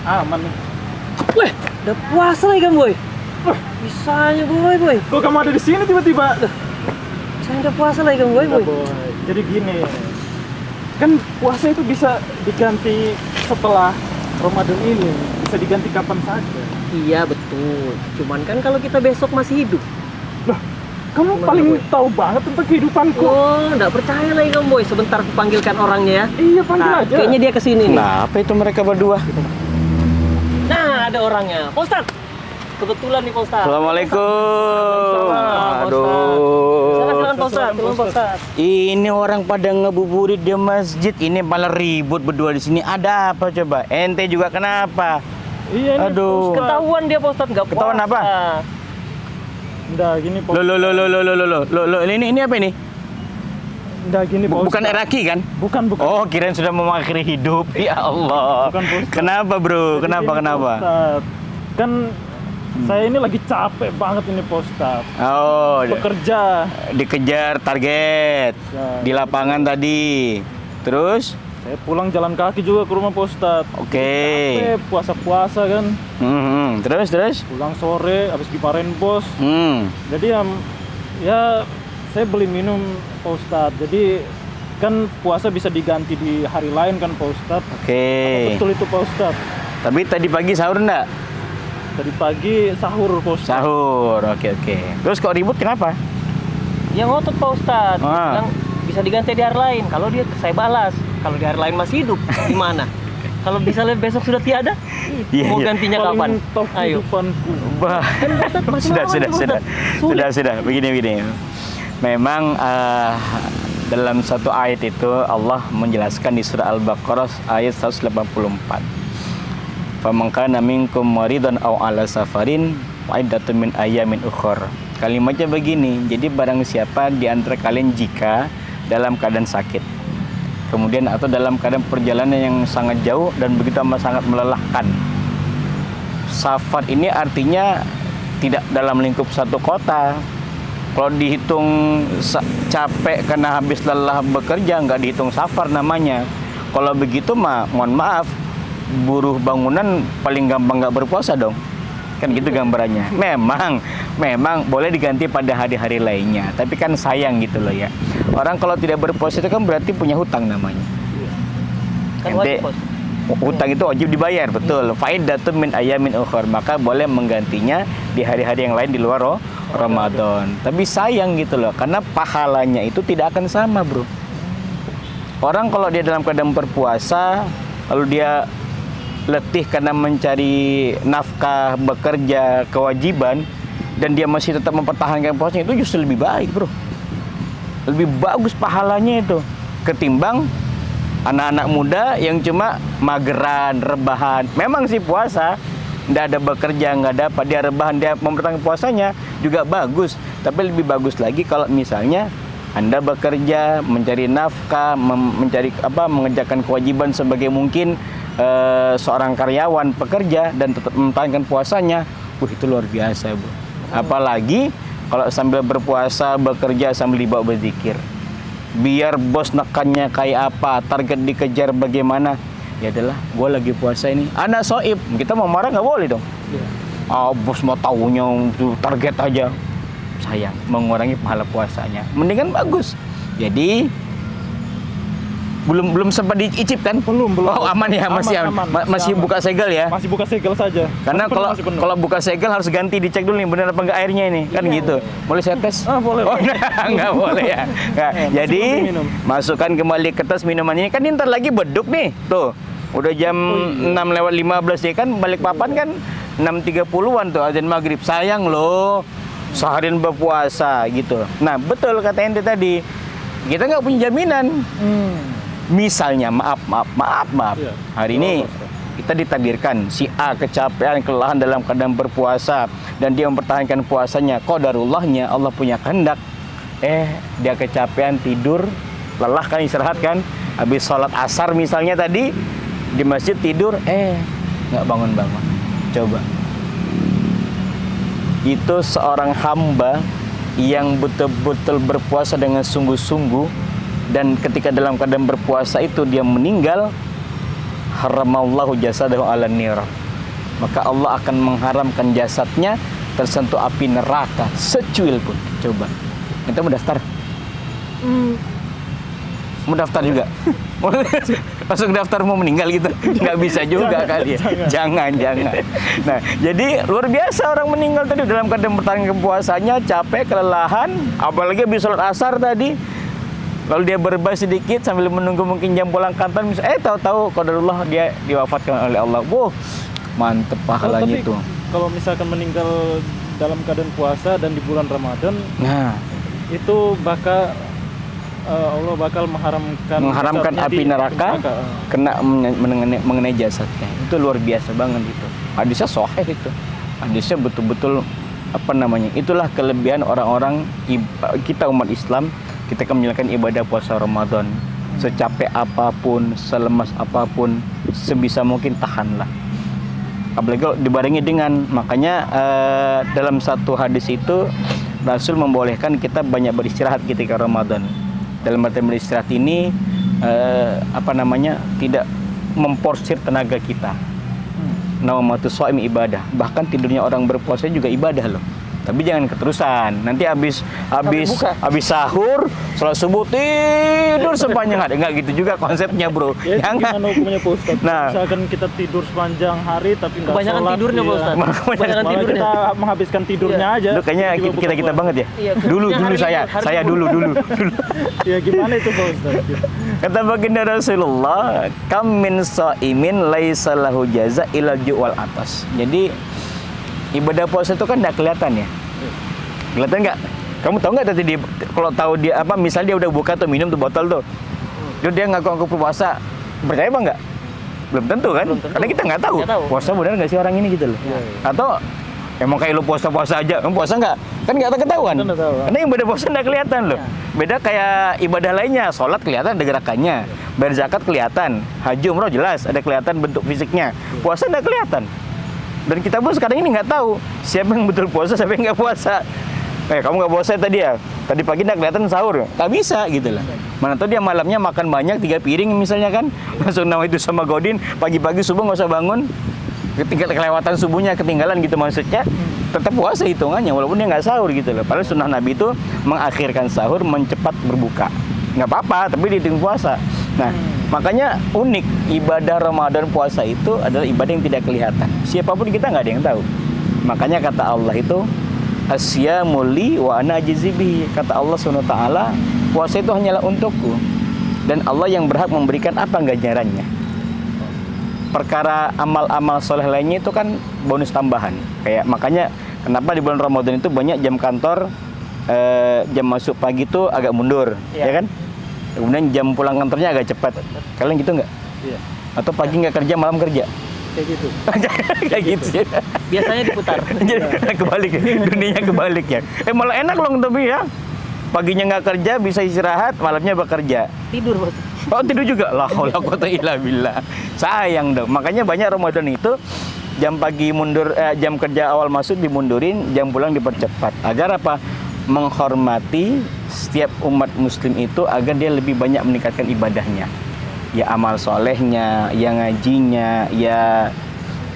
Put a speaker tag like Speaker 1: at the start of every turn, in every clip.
Speaker 1: aman nih.
Speaker 2: Weh, udah puasa lagi kan boy? Bisanya boy.
Speaker 1: Kok kamu ada di sini tiba-tiba?
Speaker 2: Saya udah puasa lagi kan boy.
Speaker 1: Jadi gini, kan puasa itu bisa diganti setelah Ramadan ini, bisa diganti kapan saja.
Speaker 2: Iya betul. Cuman kan kalau kita besok masih hidup.
Speaker 1: Loh, kamu
Speaker 2: Gimana,
Speaker 1: paling
Speaker 2: Boy?
Speaker 1: tahu banget tentang kehidupanku.
Speaker 2: Oh, nggak percaya lagi kan boy. Sebentar aku panggilkan orangnya ya.
Speaker 1: Iya, panggil
Speaker 2: Nah,
Speaker 1: aja.
Speaker 2: kayaknya dia kesini nih.
Speaker 3: Kenapa itu mereka berdua?
Speaker 2: Nah, ada orangnya. Pak Ustadz. Kebetulan nih Pak Ustadz.
Speaker 3: Assalamualaikum. Aduh.
Speaker 2: Silakan Pak Ustadz. Silakan Pak Ustadz.
Speaker 3: Ini orang pada ngebuburit di masjid. Ini malah ribut berdua di sini. Ada apa coba? Ente juga kenapa?
Speaker 1: Iya, ini
Speaker 3: Aduh.
Speaker 1: Ustaz.
Speaker 2: Ketahuan dia Pak Ustadz nggak puasa.
Speaker 3: Ketahuan apa?
Speaker 1: Nggak gini, Pak.
Speaker 3: Lo, ini apa ini?
Speaker 1: Nggak gini, Pak.
Speaker 3: Bukan
Speaker 1: Ustaz.
Speaker 3: Eraki kan?
Speaker 1: Bukan.
Speaker 3: Oh, kirain sudah mengakhiri hidup. Ya Allah.
Speaker 1: Bukan, Pak Ustadz.
Speaker 3: Kenapa, bro?
Speaker 1: Jadi
Speaker 3: Kenapa?
Speaker 1: gini, Pak Ustadz. Kan saya ini lagi capek banget ini, Pak Ustadz.
Speaker 3: Oh,
Speaker 1: Bekerja.
Speaker 3: dikejar target
Speaker 1: Ya.
Speaker 3: di lapangan tadi. Terus?
Speaker 1: Saya pulang jalan kaki juga ke rumah, Pak Ustadz.
Speaker 3: Oke.
Speaker 1: Capek, puasa-puasa kan.
Speaker 3: Terus?
Speaker 1: Pulang sore, habis dimarahin bos. Jadi ya saya beli minum, Pak Ustadz. Jadi kan puasa bisa diganti di hari lain kan, Pak Ustadz.
Speaker 3: Oke.
Speaker 1: Betul itu, Pak Ustadz.
Speaker 3: Tapi tadi pagi sahur enggak?
Speaker 1: Tadi pagi sahur, Pak Ustadz.
Speaker 3: Sahur. Oke. Terus kok ribut kenapa?
Speaker 2: Yang ngotot Pak Ustadz.
Speaker 3: Ah.
Speaker 2: Bilang bisa diganti di hari lain. Kalau dia saya balas. Kalau di hari lain masih hidup, gimana? Kalau misalnya besok sudah tiada,
Speaker 3: Iya,
Speaker 2: mau
Speaker 3: iya.
Speaker 2: gantinya kapan?
Speaker 1: Paling top
Speaker 2: Ayo.
Speaker 1: kehidupanku.
Speaker 3: Bah.
Speaker 2: Kan Pak Ustadz masih lawan, Pak Ustadz.
Speaker 3: Sudah. Begini. Memang dalam satu ayat itu Allah menjelaskan di surah Al-Baqarah ayat 184. Faman kana minkum maridan aw ala safarin fa iddatun min ayyamin ukhra. Kalimatnya begini, jadi barang siapa di antara kalian jika dalam keadaan sakit, kemudian atau dalam keadaan perjalanan yang sangat jauh dan begitu amat sangat melelahkan. Safar ini artinya tidak dalam lingkup satu kota. Kalau dihitung capek karena habis lelah bekerja, nggak dihitung safar namanya. Kalau begitu mah, mohon maaf, buruh bangunan paling gampang nggak berpuasa dong. Kan gitu gambarannya. Memang boleh diganti pada hari-hari lainnya. Tapi kan sayang gitu loh ya. Orang kalau tidak berpuasa itu kan berarti punya hutang namanya.
Speaker 2: Kan wajib, Pak Ustadz.
Speaker 3: Hutang itu wajib dibayar, betul. Faidatun min ayamin ukhra, maka boleh menggantinya di hari-hari yang lain di luar Ramadan. Tapi sayang gitu loh, karena pahalanya itu tidak akan sama, bro. Orang kalau dia dalam keadaan berpuasa, lalu dia letih karena mencari nafkah, bekerja, kewajiban, dan dia masih tetap mempertahankan puasanya, itu justru lebih baik, bro. Lebih bagus pahalanya itu ketimbang anak-anak muda yang cuma mageran, rebahan. Memang sih puasa, nggak ada bekerja, nggak ada apa, dia rebahan, dia mempertahankan puasanya juga bagus. Tapi lebih bagus lagi kalau misalnya Anda bekerja, mencari nafkah, mengerjakan kewajiban sebagai mungkin seorang karyawan, pekerja, dan tetap mempertahankan puasanya. Itu luar biasa, Bu. Apalagi kalau sambil berpuasa, bekerja sambil dibawa berzikir. Biar bos nekannya kayak apa, target dikejar bagaimana, ya adalah gue lagi puasa ini, anak soib, kita mau marah nggak boleh dong. Bos mau taunya itu target aja, sayang mengurangi pahala puasanya. Mendingan bagus. Jadi belum sempat diicip kan?
Speaker 1: Belum.
Speaker 3: Oh, aman ya, masih
Speaker 1: aman.
Speaker 3: buka segel ya.
Speaker 1: Masih buka segel saja.
Speaker 3: Karena kalau buka segel harus ganti, dicek dulu nih benar apa enggak airnya ini, kan gitu. Boleh saya tes?
Speaker 1: Boleh.
Speaker 3: Oh, enggak boleh ya. Nggak. Jadi masukkan kembali ke tas minuman ini, kan ini ntar lagi beduk nih. Tuh. Udah jam 6:15 ya kan, balik papan kan 6:30-an tuh azan maghrib. Sayang loh, seharian berpuasa gitu. Nah, betul kata ente tadi. Kita nggak punya jaminan. Misalnya, maaf.
Speaker 1: Iya.
Speaker 3: Hari ini kita ditakdirkan si A kecapean, kelelahan dalam keadaan berpuasa dan dia mempertahankan puasanya. Qadarullahnya Allah punya kehendak. Dia kecapean, tidur, lelah kan, istirahat kan. Habis sholat asar misalnya tadi di masjid tidur, nggak bangun-bangun. Coba. Itu seorang hamba yang betul-betul berpuasa dengan sungguh-sungguh, dan ketika dalam keadaan berpuasa itu dia meninggal, haramallahu jasadahu 'alan nar. Maka Allah akan mengharamkan jasadnya tersentuh api neraka secuil pun. Coba. Kita mau daftar? Mau daftar juga? Langsung daftar mau meninggal gitu? Nggak bisa juga kali ya. Jangan. Nah, jadi luar biasa orang meninggal tadi dalam keadaan bertahan puasanya, capek, kelelahan, apalagi habis sholat asar tadi. Lalu dia berbaring sedikit sambil menunggu mungkin jam pulang kantor. Tahu-tahu qadarullah dia diwafatkan oleh Allah. Wow, mantep pahalanya itu.
Speaker 1: Kalau misalkan meninggal dalam keadaan puasa dan di bulan Ramadan,
Speaker 3: Nah,
Speaker 1: itu bakal Allah bakal mengharamkan
Speaker 3: api neraka kena mengenai jasadnya. Itu luar biasa banget itu. Hadisnya sahih itu. Hadisnya betul-betul itulah kelebihan orang-orang kita umat Islam. Kita akan menjalankan ibadah puasa Ramadan. Secapek apapun, selemas apapun, sebisa mungkin tahanlah. Apalagi kalau dibarengi dengan, makanya dalam satu hadis itu Rasul membolehkan kita banyak beristirahat ketika Ramadan. Dalam artian beristirahat ini tidak memporsir tenaga kita. Naumatus shaim ibadah. Bahkan tidurnya orang berpuasa juga ibadah loh. Tapi jangan keterusan. Nanti habis sahur, sholat subuh tidur sepanjang hari. Enggak gitu juga konsepnya, Bro.
Speaker 1: Ya,
Speaker 3: Jangan.
Speaker 1: gimana hukumnya Pak Ustadz?
Speaker 3: Nah,
Speaker 1: Misalkan kita tidur sepanjang hari tapi nggak
Speaker 2: Kebanyakan
Speaker 1: sholat,
Speaker 2: tidurnya, Pak Ustadz.
Speaker 1: Malah
Speaker 2: tidurnya.
Speaker 1: kita menghabiskan tidurnya aja.
Speaker 3: Lu kayaknya
Speaker 1: Tiba-tiba
Speaker 3: kita
Speaker 1: buka puasa.
Speaker 3: banget ya.
Speaker 2: Iya,
Speaker 3: Dulu
Speaker 2: hari
Speaker 3: saya
Speaker 2: ini, hari ini.
Speaker 3: dulu.
Speaker 1: Ya gimana itu Pak Ustadz?
Speaker 3: Kata baginda Rasulullah, kam min shaimin laisa lahu jaza illa ju'al atas. Jadi ibadah puasa itu kan enggak kelihatan ya. Kelihatan nggak? Kamu tahu nggak tadi kalau tahu dia misalnya dia udah buka tuh minum tuh botol tuh, terus dia ngaku-ngaku puasa, percaya apa nggak? Belum tentu kan? Karena kita nggak tahu. Puasa benar nggak sih orang ini gitu loh. Atau emang kayak lu puasa aja, kamu puasa nggak? Kan nggak ketahuan. Karena ibadah puasa nggak kelihatan loh. Beda kayak ibadah lainnya, sholat kelihatan ada gerakannya, bayar zakat kelihatan, haji umroh jelas ada kelihatan bentuk fisiknya. Puasa nggak kelihatan. Dan kita pun sekarang ini nggak tahu siapa yang betul puasa, siapa yang nggak puasa. Kamu nggak puasa tadi ya? Tadi pagi nggak kelihatan sahur, nggak bisa gitu lah. Mana tahu dia malamnya makan banyak 3 piring misalnya kan, langsung nama itu sama Godin, pagi-pagi subuh nggak usah bangun, kelewatan subuhnya ketinggalan gitu maksudnya, tetap puasa hitungannya walaupun dia nggak sahur gitu loh. Padahal sunnah Nabi itu mengakhirkan sahur, mencepat berbuka, nggak apa-apa, tapi dihitung puasa. Nah, makanya unik ibadah Ramadan puasa itu adalah ibadah yang tidak kelihatan. Siapapun kita nggak ada yang tahu. Makanya kata Allah itu asyamu li wa ana ajzi bihi. Kata Allah SWT, puasa itu hanyalah untukku dan Allah yang berhak memberikan apa ganjarannya. Perkara amal-amal soleh lainnya itu kan bonus tambahan. Kayak makanya kenapa di bulan Ramadan itu banyak jam kantor jam masuk pagi itu agak mundur, ya kan? Kemudian jam pulang kantornya agak cepat. Kalian gitu nggak?
Speaker 1: Iya.
Speaker 3: Atau pagi nggak kerja, malam kerja?
Speaker 1: Kayak gitu.
Speaker 3: Kayak gitu ya.
Speaker 2: Biasanya diputar.
Speaker 3: Jadi kebalik ya, dunianya kebalik ya. Malah enak loh tapi ya. Paginya nggak kerja, bisa istirahat, malamnya bekerja.
Speaker 2: Tidur, Bos.
Speaker 3: Oh, tidur juga. La haula quwata illa billah. Sayang dong. Makanya banyak Ramadan itu jam pagi mundur, jam kerja awal masuk dimundurin, jam pulang dipercepat. Agar apa? Menghormati setiap umat muslim itu agar dia lebih banyak meningkatkan ibadahnya. Ya amal solehnya, ya ngajinya, ya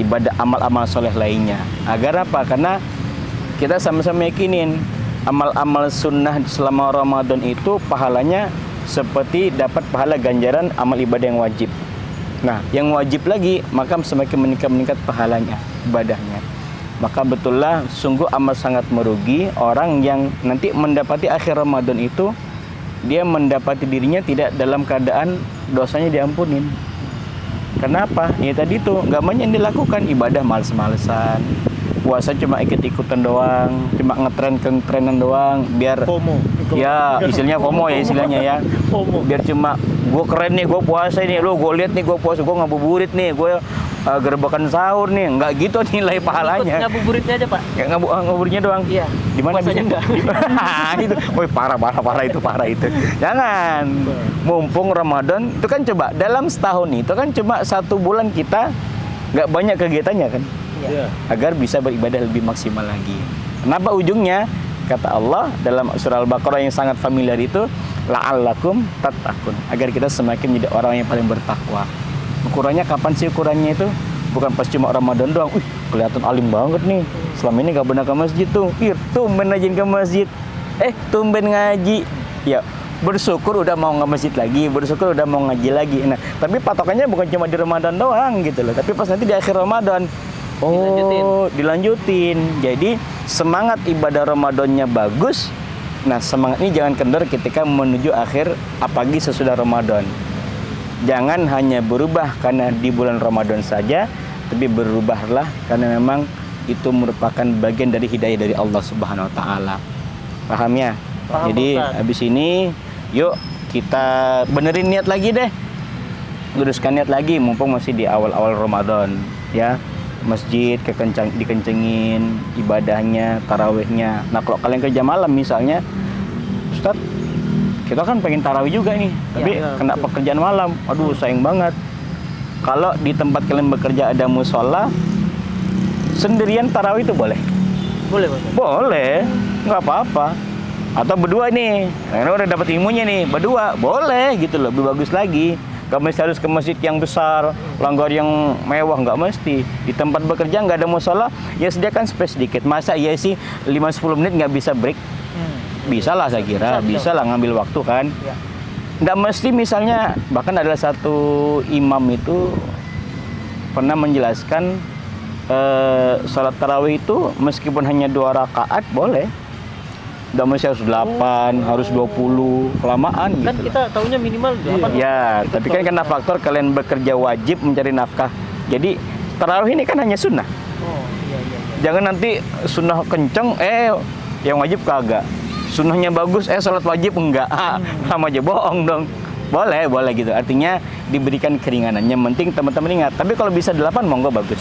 Speaker 3: ibadah amal-amal soleh lainnya. Agar apa? Karena kita sama-sama yakinin amal-amal sunnah selama Ramadan itu pahalanya seperti dapat pahala ganjaran amal ibadah yang wajib. Nah, yang wajib lagi maka semakin meningkat pahalanya, ibadahnya. Maka betullah sungguh amat sangat merugi orang yang nanti mendapati akhir Ramadan itu dia mendapati dirinya tidak dalam keadaan dosanya diampunin. Kenapa? Ya tadi itu nggak banyak yang dilakukan, ibadah males-malesan, puasa cuma ikut-ikutan doang, cuma ngetren-trenan doang, biar
Speaker 1: FOMO.
Speaker 3: ya istilahnya FOMO ya istilahnya ya.
Speaker 1: FOMO.
Speaker 3: Biar cuma gue keren nih, gue puasa nih, lo gue lihat nih gue puasa, gue ngabuburit nih, gue gerbakan sahur nih, nggak gitu nilai pahalanya.
Speaker 2: Ngabuburitnya aja, Pak.
Speaker 3: Ya ngabuburitnya doang.
Speaker 2: Iya.
Speaker 3: Di mana
Speaker 2: Puasanya
Speaker 3: bisa? Itu, woi parah itu. Jangan. Mumpung Ramadan itu kan coba dalam setahun itu kan cuma 1 bulan kita nggak banyak kegiatannya kan.
Speaker 1: Iya.
Speaker 3: Agar bisa beribadah lebih maksimal lagi. Kenapa ujungnya? Kata Allah dalam surah Al-Baqarah yang sangat familiar itu, la'allakum tattaqun, agar kita semakin menjadi orang yang paling bertakwa. Ukurannya kapan sih ukurannya itu? Bukan pas cuma Ramadan doang. Kelihatan alim banget nih. Selama ini nggak pernah ke masjid tuh. Tumben aja ke masjid. Tumben ngaji. Ya, bersyukur udah mau ke masjid lagi, bersyukur udah mau ngaji lagi. Nah, tapi patokannya bukan cuma di Ramadan doang gitu loh. Tapi pas nanti di akhir Ramadan, dilanjutin. Jadi semangat ibadah Ramadannya bagus. Nah, semangat ini jangan kendor ketika menuju akhir, apalagi sesudah Ramadan. Jangan hanya berubah karena di bulan Ramadan saja, tapi berubahlah karena memang itu merupakan bagian dari hidayah dari Allah Subhanahu wa taala. Paham ya?
Speaker 2: Paham,
Speaker 3: Jadi
Speaker 2: Ustaz.
Speaker 3: habis ini yuk kita benerin niat lagi deh. Luruskan niat lagi mumpung masih di awal-awal Ramadan ya. Masjid dikencengin ibadahnya, tarawihnya. Nah, kalau kalian kerja malam misalnya, Ustaz, kita kan pengen tarawih juga nih, tapi kena pekerjaan malam. Aduh, sayang banget. Kalau di tempat kalian bekerja ada musola, sendirian tarawih itu boleh?
Speaker 2: Boleh, Pak.
Speaker 3: Boleh, nggak apa-apa. Atau berdua nih, karena udah dapat ilmunya nih, berdua boleh gitu loh, lebih bagus lagi. Gak mesti harus ke masjid yang besar, langgar yang mewah, nggak mesti. Di tempat bekerja nggak ada musola, ya sediakan space sedikit. Masa iya sih 5-10 menit nggak bisa break? Bisa lah saya kira, bisa lah ngambil waktu kan.
Speaker 2: Ya.
Speaker 3: Nggak mesti misalnya, bahkan adalah satu imam itu pernah menjelaskan sholat tarawih itu meskipun hanya 2 rakaat boleh. Nggak mesti harus 8, harus 20, kelamaan
Speaker 2: Kan
Speaker 3: gitu.
Speaker 2: kita tahunya minimal 8.
Speaker 3: Ya, tapi kan karena faktor kalian bekerja wajib mencari nafkah. Jadi tarawih ini kan hanya sunnah.
Speaker 2: Oh, iya.
Speaker 3: Jangan nanti sunnah kenceng, yang wajib kagak. Sunnahnya bagus, sholat wajib enggak. Sama aja bohong dong. Boleh gitu. Artinya diberikan keringanan. Yang penting teman-teman ingat. Tapi kalau bisa 8, monggo bagus.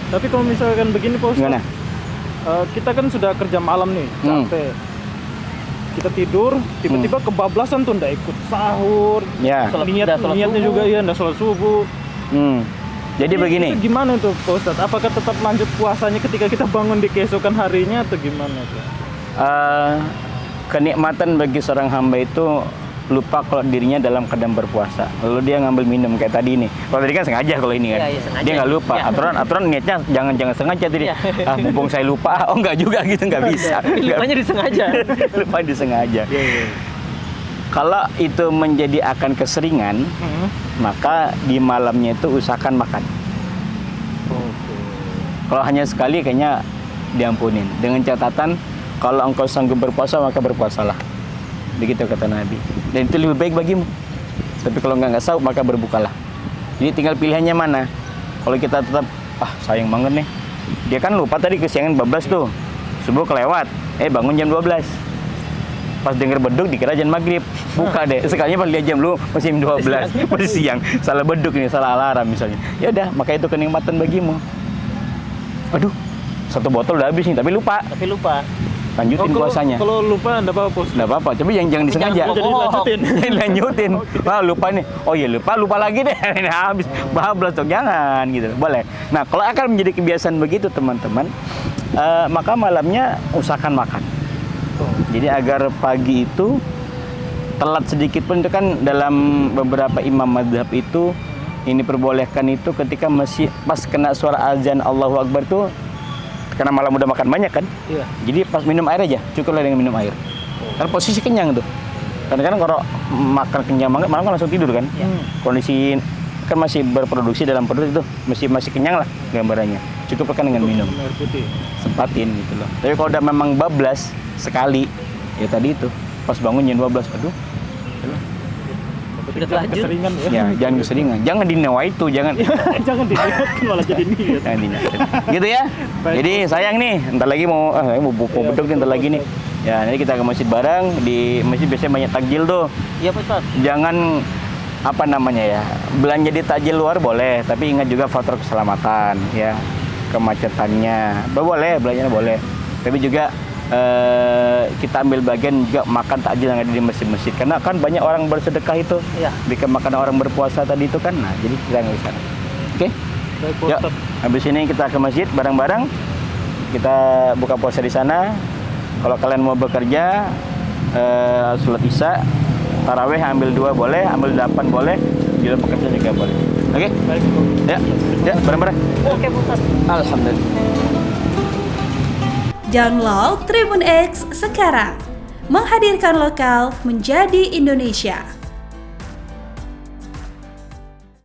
Speaker 1: Tapi kalau misalkan begini Pak Ustaz,
Speaker 3: Gimana?
Speaker 1: Kita kan sudah kerja malam nih, capek. Kita tidur, tiba-tiba kebablasan tuh, ndak ikut sahur.
Speaker 3: Ya.
Speaker 1: Niatnya
Speaker 2: subuh.
Speaker 1: juga ya, ndak sholat subuh.
Speaker 3: Jadi begini.
Speaker 1: Itu gimana tuh Pak Ustaz? Apakah tetap lanjut puasanya ketika kita bangun di keesokan harinya atau gimana tuh?
Speaker 3: Kenikmatan bagi seorang hamba itu lupa kalau dirinya dalam keadaan berpuasa. Lalu dia ngambil minum kayak tadi nih. Kalau tadi kan sengaja kalau ini kan.
Speaker 2: Iya, sengaja.
Speaker 3: Dia nggak lupa.
Speaker 2: Iya.
Speaker 3: Aturan niatnya jangan sengaja tadi.
Speaker 2: Iya.
Speaker 3: Mumpung saya lupa. Oh nggak juga gitu, nggak bisa.
Speaker 2: Lupanya disengaja.
Speaker 3: Lupa disengaja. Kalau itu menjadi akan keseringan, maka di malamnya itu usahakan makan. Kalau hanya sekali kayaknya diampunin. Dengan catatan kalau engkau sanggup berpuasa maka berpuasalah. Begitu kata Nabi. Dan itu lebih baik bagimu. Tapi kalau nggak sanggup maka berbukalah. Jadi tinggal pilihannya mana. Kalau kita tetap sayang banget nih. Dia kan lupa tadi kesiangan bablas tuh. Subuh kelewat. Bangun jam 12. Pas denger beduk dikira jam maghrib. Buka deh. Sekalinya pas lihat jam lu masih jam 12. Masih siang. Salah beduk ini, salah alarm misalnya. Ya udah, maka itu kenikmatan bagimu. Aduh, 1 botol udah habis nih, tapi lupa. Lanjutin puasanya.
Speaker 1: Kalau lupa enggak apa-apa.
Speaker 3: Nggak apa-apa, tapi jangan disengaja.
Speaker 1: Jadi lanjutin.
Speaker 3: Lanjutin. Lupa nih. Oh iya lupa lagi deh. Ini habis. Bablas dong, jangan gitu. Boleh. Nah, kalau akan menjadi kebiasaan begitu teman-teman, maka malamnya usahakan makan. Jadi agar pagi itu telat sedikit pun, itu kan dalam beberapa imam mazhab itu ini perbolehkan itu ketika masih pas kena suara azan Allahu Akbar tuh, karena malam udah makan banyak kan.
Speaker 2: Iya.
Speaker 3: Jadi pas minum air aja, cukuplah dengan minum air. Karena posisi kenyang tuh. Kadang-kadang kalau makan kenyang banget malam kan langsung tidur kan. Kondisi kan masih berproduksi dalam perut itu masih kenyang lah gambarannya. Cukuplah kan dengan minum.
Speaker 1: Air putih.
Speaker 3: Sempatin gitu loh. Tapi kalau udah memang bablas sekali, ya tadi itu pas bangun jam 12, aduh.
Speaker 2: Udah terlanjur.
Speaker 1: Keseringan ya.
Speaker 3: Ya, jangan keseringan. Jangan dinawa itu, jangan.
Speaker 1: Jangan dilihat malah jadi niat.
Speaker 3: Jangan dinawa. Gitu ya.
Speaker 1: Baik.
Speaker 3: Jadi sayang nih, ntar lagi mau beduk nih ntar lagi nih. Ya, nanti kita ke masjid bareng. Di masjid biasanya banyak takjil tuh.
Speaker 2: Iya, Pak Ustaz.
Speaker 3: Jangan belanja di takjil luar boleh, tapi ingat juga faktor keselamatan ya, kemacetannya. Boleh, belanjanya boleh. Tapi juga kita ambil bagian juga makan takjil yang ada di masjid-masjid, karena kan banyak orang bersedekah itu.
Speaker 2: Iya.
Speaker 3: Jika makan orang berpuasa tadi itu kan, nah jadi kita nggak bisa. Oke?
Speaker 1: Baik, Pak
Speaker 3: Yuk,
Speaker 1: Ustaz.
Speaker 3: habis ini kita ke masjid bareng-bareng. Kita buka puasa di sana. Kalau kalian mau bekerja, sholat isya, tarawih ambil 2 boleh, ambil 8 boleh. di dalam pekerjaan juga boleh. Oke?
Speaker 2: Baik, Bro.
Speaker 3: Ya, bareng-bareng.
Speaker 2: Oke, Pak Ustadz.
Speaker 3: Alhamdulillah.
Speaker 4: Download Tribun X sekarang. Menghadirkan lokal menjadi Indonesia.